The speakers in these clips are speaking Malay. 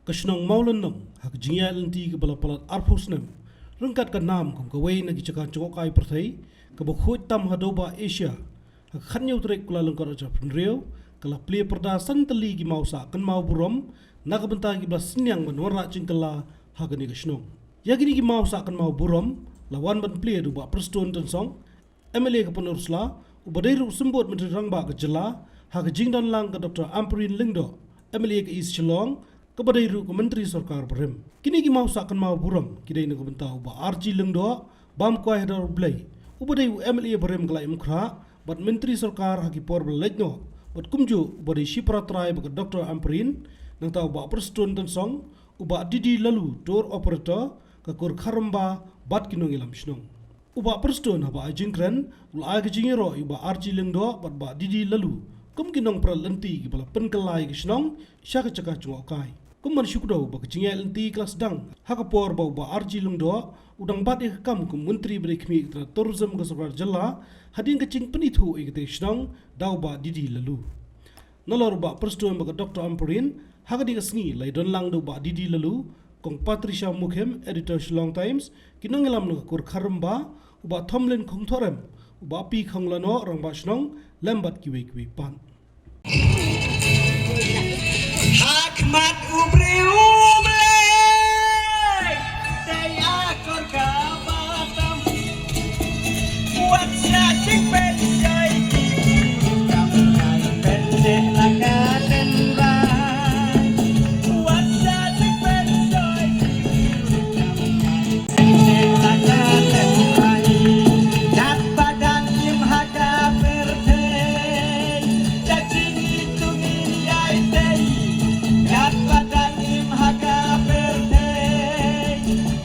Kashnong maulan nang hak jingya lanti ke balapalat arpus nem rengkat ke nam kum kawai nagi cakap cokok ai pertai ke bukhut tam hadoba Asia hak khanyau trek kula lengkar aja penriau kala plia perda santeli ki mausa kan mau burom naga bentang ki blas senyang menwarna cingkala hak ni kashnong ya gini ki mausa kan mau burom lawan ban plia du ba perstun tensong MLA ke penerusla ubadairu sembut menteri rangba ke jela hak jingdan lang ke Dr. Ampurin Lingdo MLA ke East Shillong kepadairu ke menteri sarkar berem kini ki mau sakan mau buram kidai nak bentau ba RG Lingdo bam kuai hadar blai ubadairu MLA berem kelai mukra bat menteri sarkar haki por belajno bat kumju ubadai shipra trai ba Dr. Ampurin nang tau ba perstun tensong uba didi lalu tour operator ke kur kharamba bat kinong ilam shnong uba perstun haba ajingkran ulai ke jingiro uba RG Lingdo bat ba didi lalu kum kinong pral lenti ki bala penkelai ki shnong syaka cakah cungokai kum man syukdo ba kecingel lenti kelas dang hakapor ba ba RG Lingdo udang bat kam kum menteri berikmi tra tourism ke Sarkar Jella hadin kecing penithu ikte shnong dau ba didi lalu nolor ba perstun ba Dr. Ampurin hagadi kasngi lai don lang do ba didi lalu kong Patricia Mukhem editor Shillong Times kinong elam no kur kharamba uba thomlen khong thorem uba pi khong lano rangba shnong lembat kiwe pan Hakmat ubrium le daya kon kabatam buat cacing pensai kamai pendek lakaten rai buat cacing pensai kamai pendek lakaten rai dat badan im hada berde cacing itu ngiyai tei dat badan im hada berde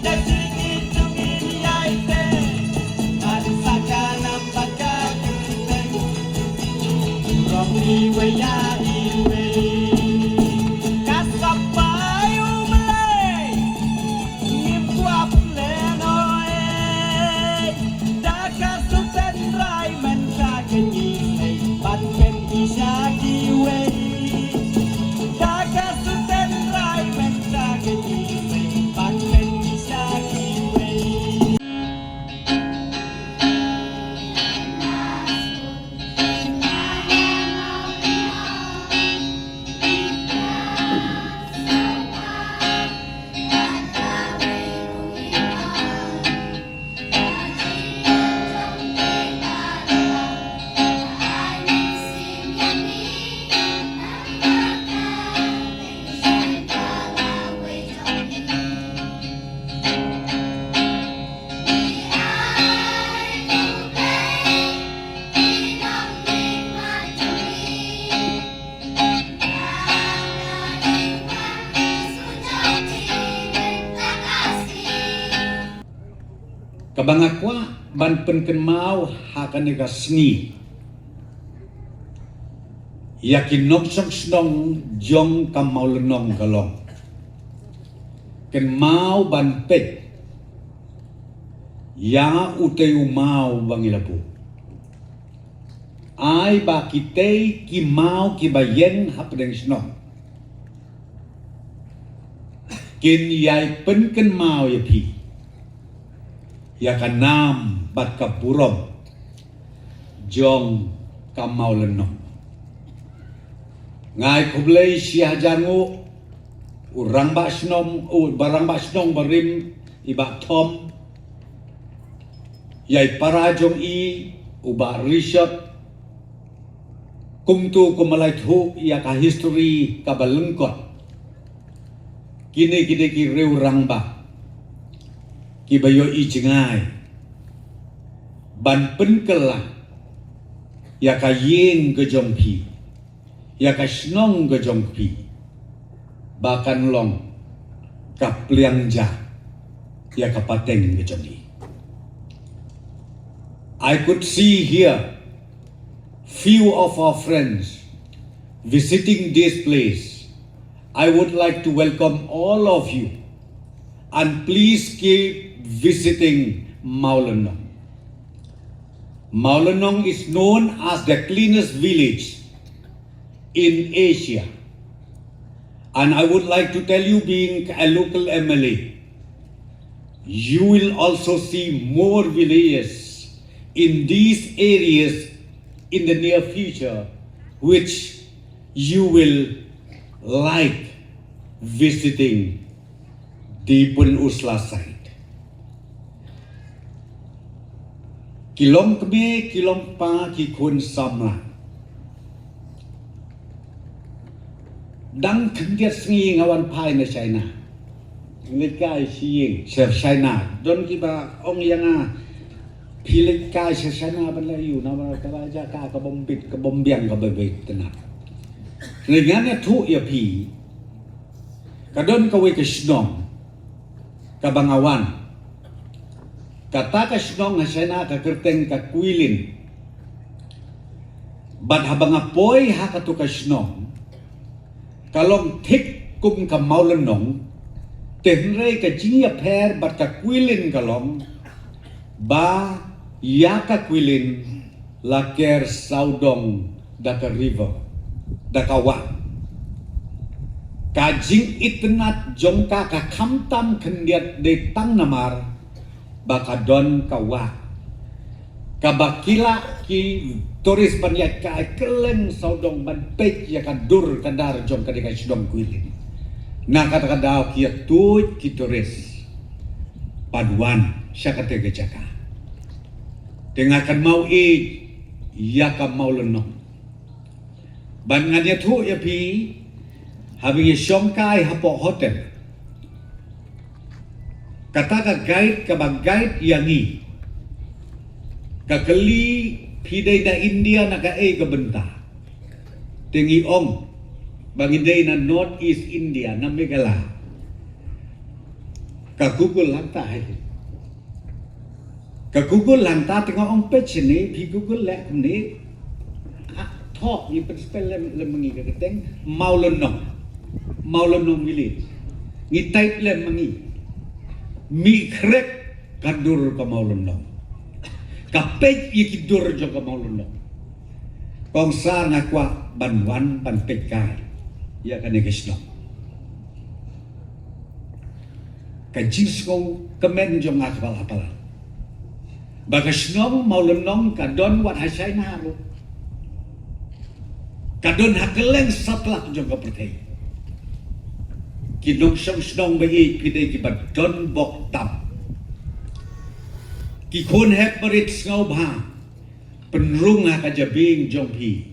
cacing itu ngiyai tei alsaka nampaka kenteng romi weya iwe kasapai umlei ngim kuap lenoe daka suten rai mensa kenyisei patken bisa kiwe daka suten rai mensa kenyisei patken bisa kiwe Kabangakwa ban penkemau hakan ika sni yakin noksok snong jong kamau lenong kalong ken mau ban pet ya uteu mau bangilapu ai ba kitei ki mau ki bayen hapdeng snong ken yai penken mau ya pi ya kanam bat kapurom jong kamau lenong ngai kublei sia jangu urang ba snom barang ba snong barim iba thom yai para jong i uba research kumtu kumalai thu ya ka history ka balengkot kini ki reu rang ba ki bayo i jengai ban penkelah ya ka yeng ke jongpi ya ka snong ke jongpi bahkan long ka pliangja ya ka pateng ke jongpi. I could see here few of our friends visiting this place. I would like to welcome all of you and please keep visiting Maulenong. Maulenong is known as the cleanest village in Asia And I would like to tell you, being a local MLA, you will also see more villages in these areas in the near future, which you will like visiting the Pun Usla site. Kilom keme, kilom pa, ki kun samla. Dang kendiat sengi ngawan pai na China. Ngekai siing, ser China. Don kiba ong yang pilih kai ser China balayu, nama kala jaka kabombit, kabombiang kabebet tenang. Lengannya tu ya pi. Kadon kawe kesnong, kabangawan. Kata kasnong na China kakerteng kakuilin. Bad habang apoy hakatu kasnong. Kalong tik kum kamaulanong. Tenre ka jingya per bad kakuilin kalong. Ba ya kakuilin laker saudong daka river. Dakawa. Kajing itnat jongka kakamtam kendiat de tang namar. Baka don kawa kabakila ki turis banyak ka keleng saudong ban pek ya kadur kadar jom kadika sidong kuilin na kata kadao ki tuj ki turis paduan siya katega jaka dengakan mau ya ka mau lenong ban nganya tu ya pi habis syongkai hapo hotel. Kata ka guide ka bang guide yangi kakali pidai da India na ka ka benta tingi ong bangiday na North East India na Megala ka Google lang ta ka Google lang ta tinga ong page ni pi Google lek ni talk ni spell lem mangi ka teng maulonong village ngi type lem mangi mi krek kadur ka maulunong kapet ikidur jo ka maulunong kong sa nga kwa banwan panpekay ya kanegesno ka jiskong kamen jo nga kapala bagasnong maulunong kadon wat hasay na haro kadon hakeleng satlak jo ka pertay kinong siyang bayi pide kibat don bok tam ki kon hep marit ngau bha penrung ha ka jabing jong pi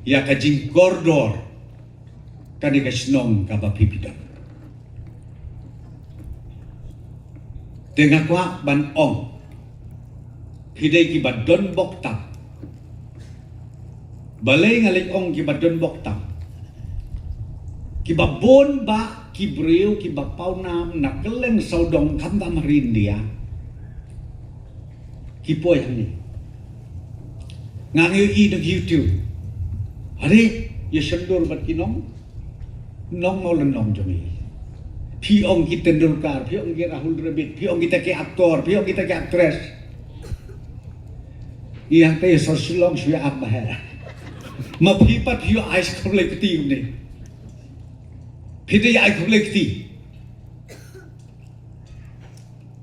ya ka jing kordor kani ka snong ka ba pipidam tenga kwa ban ong pide kibat don bok tam balay ngalik ong kibat don bok tam kibabon ba kibreu kibapau nam nakeleng saudong kanta marindia kipoy hani ngangi i nag YouTube hari ya sendur bat kinong nong maulenong jomi pi ong kita Tendulkar pi ong kita Rahul Dravid pi ong kita ke aktor pi ong kita ke aktris yang te sosilong suya apa ha mapipat pi ice collective ni Pide ay kolekti.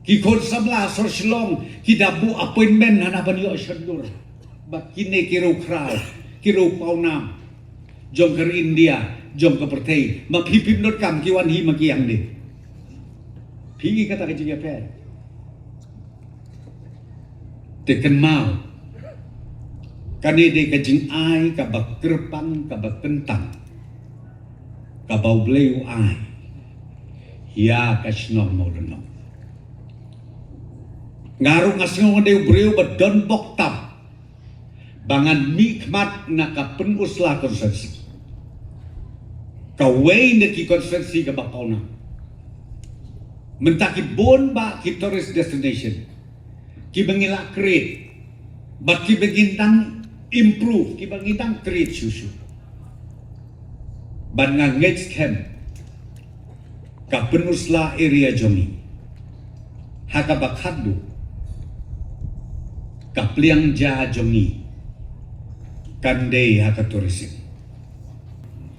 Ki kon samla sor silong ki dabu appointment hanapan yo sendur. Bak kine kiro crowd, kiro paunam. Jom ke India, jom ke pertai. Ma pipip not kam ki wan hi ma ki yang ni. Pi kata ke jinga pe. Teken mau. Kane de ke jing ai ka bak kerpang ka bak kentang. Kabau bleu ai ya kasnong molenong ngaru ngasngong de breu badon bok tam bangan mikmat na kapen usla konsensi kawai na ki konsensi ka bakona mentaki bon ba ki tourist destination ki bangila create but ki begintang improve ki bangintang create susu ban nga ngets kem ka penusla area jomi haka bakhadu ka pliang ja jomi kande haka tourism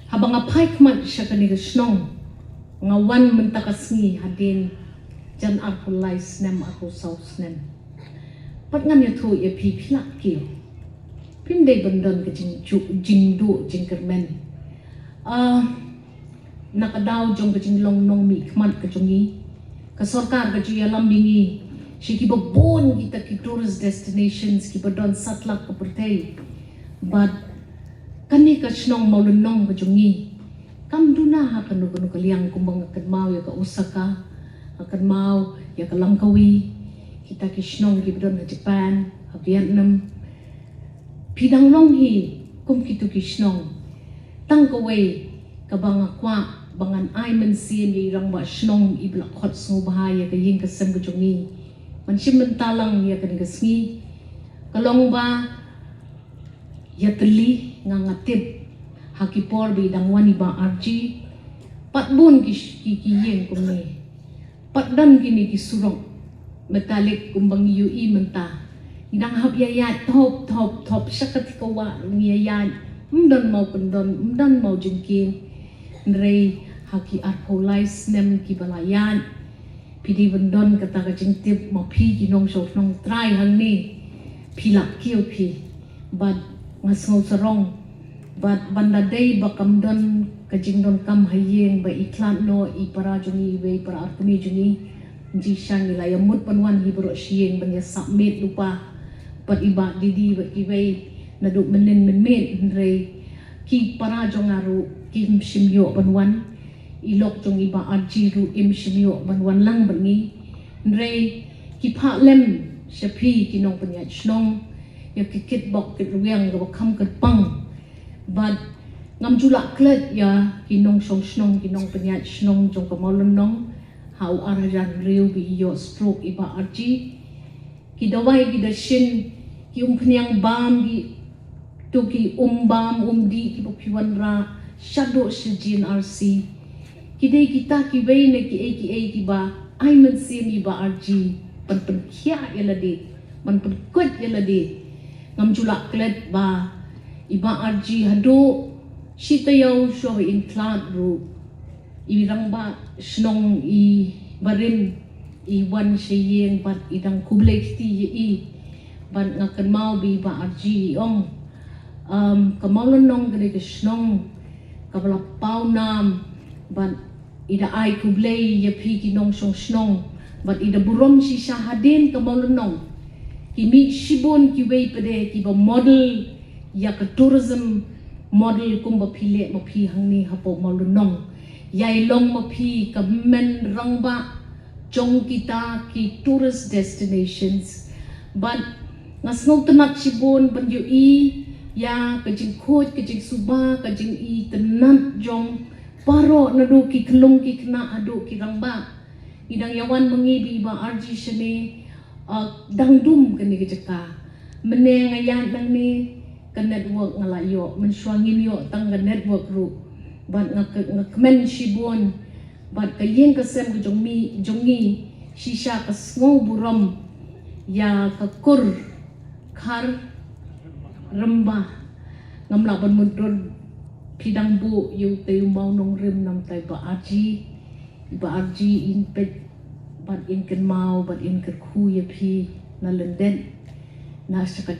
habang apai kmat siya kaniga snong ngawan mentakasngi hadin jan aku lais nem aku saus nem pat ngam ya thu ya pi pilak kiyo pindai bandon ke jing du jing kermen nakadaw jong ke jing long nong mi kmat ke jongi ke sorkar ke ju ya lambingi si ki babon kita ki tourist destinations ki badon satlak ke pertai but kani ka snong maulunong ke jongi kam duna ha kanu kaliang kumbang akan mau ya ke Osaka akan mau ya ke Langkawi kita ki snong ki badon ke Japan ke Vietnam pidang long hi kum kitu ki snong tang ka wei ka bang kwa bangan ai men sien yi rang ba snong i blak khot snu bahaya ka yin ka sem ka jongi man sim mentalang ya kan ka sngi kalong ba ya teli ngangatip hakipor bi dang wani ba arji patbun ki yin kum ni patdan kini ki surong metalik kumbang yu i menta idang hab ya top sakat kawa ngiya mdan mau jengking nrei haki arpolize nem ki balayan pidi bendon kata ka jengtip ma phi ki nong sok nong try hang ni philak kiu phi bad ngasngau sarong bad banda dei bakam don ka jingdon kam hayeng ba iklan no i para jungi we para artuni jungi ji sang ila yamut panwan hi bro sieng ban ya submit lupa pat iba didi ba ki we na du menen nrei ki para jongaru kim simyo banwan ilok jong iba arjiru im simyo banwan lang bangi nrei ki pha lem shapi ki nong panya snong ya ki kit bok kit ruang ga kham kat pang bad ngam jula klet ya ki nong song snong ki nong panya snong jong ka molon nong hau arajan riu bi yo stroke iba arji ki dawai ki da shin ki panyang bam ki tu ki bam di ki piwan ra shadow sejin RC kidai kita ki wei na ki ba ai man sim iba RG pan khia yalade man pan kot yalade ngam julak klet ba iba RG hado sitayaw so in cloud ru irang ba snong i barin i wan sheyeng bat idang kublekti i ban ngakan mau bi ba RG ong kamalon nong gani ke snong kabla pau nam ban ida ai kublei ya phi ki nong song snong bat ida burom si sahadin kamalon nong ki mi shibon ki wei pade ki ba model ya ka tourism model kum ba phile ma phi hangni hapo malon nong yai long ma phi ka men rangba jong kita ki tourist destinations ban ngasngau tenak shibon ban yu i ya kajing khoj kajing suba kajing i tenat jong paro nadu ki kelung ki kena adu ki rangba idang yawan mengibi ba RG shane dangdum kani kejeka mene ngayan dang ni ka network ngalayo mensuangin yo tang ka network ru ban ngakmen shibon ban kayeng kasem ka jongi shisha ka sngo buram ya ka kur khar rembah ngamla ban mudron pidang bu yu tayu mau nong rim nam tay ba arji in pet ban in ken mau ban in ker khu ye phi na lenden na chaka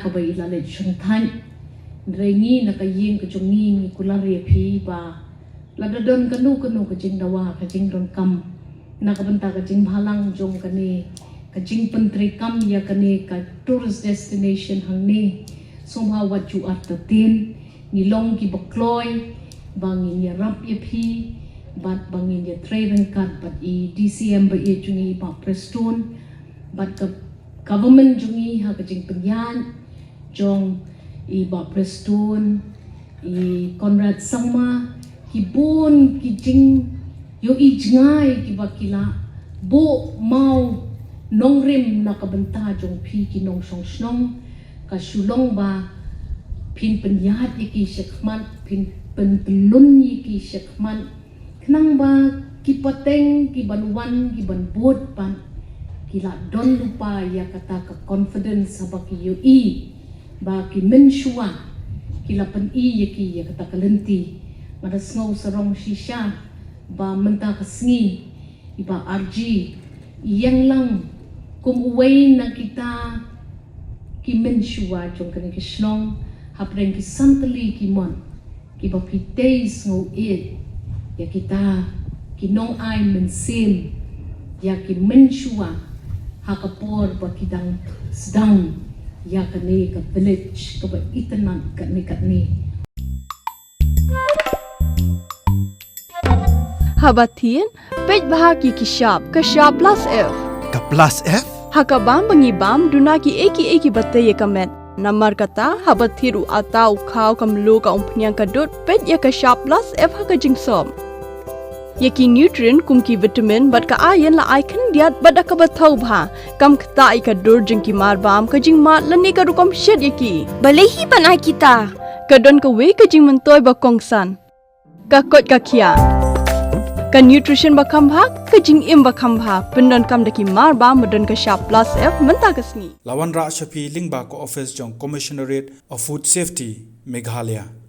ka ba ilale chungthan rengi na ka yeng ka jongi ni kula re phi ba ladadon kanu ka jing dawa ka jing don kam na ka banta ka jing bhalang jong kani ka jing pentri kam ya kani ka tourist destination hangni somehow what you are to tin nilong ki bakloy bangin ya rap ya phi bat bangin ya traven cut bat i DCM ba i jungi ba preston bat ka government jungi ha ka jing penyan jong i ba preston i Conrad Sangma ki bon ki jing yo i jingai ki bakila bo mau nongrim na kabanta jong phi ki nong song snong ka sulong ba pin penyat iki sekman pin penlun iki sekman kenang ba ki pateng ki banwan ki banbot pan kila don lupa ya kata ka confidence sa ki yo i ba ki mensua kila pen i iki ya kata kalenti Madas ngau sarong shisha ba menta kasngi iba RG yang lang kumuway na kita kimenshuwa jong kani kisnong hapreng kisantali kimon kiba piteis ngau ya kita kinong ay mensim ya kimenshuwa hakapor ba kidang sedang ya kani ka village ka ba itanan kani Habatin, pej bahagi kishap, kashap plus F. Ka plus F? Hakabam bangibam, dunaki eki batay kamet. Namar kata, habatiru atau kau kamlu ka umpnyang kadut, pej ya kashap plus F hakajing som. Yaki nutrient kumki vitamin, bat ka ayan la ikan diat bat akabatau bha. Kam kata ikadur jengki marbam, kajing mat lani karukam shed yaki. Balehi panai kita. Kadon ka we kajing mentoy bakongsan. Kakot kakia. Ka nutrition bakam bha kajing im bakam bha pendon kam daki marba medon ka sharp plus F menta kasni Lawan Ra Shafi Lingba ko office jong Commissionerate of Food Safety Meghalaya.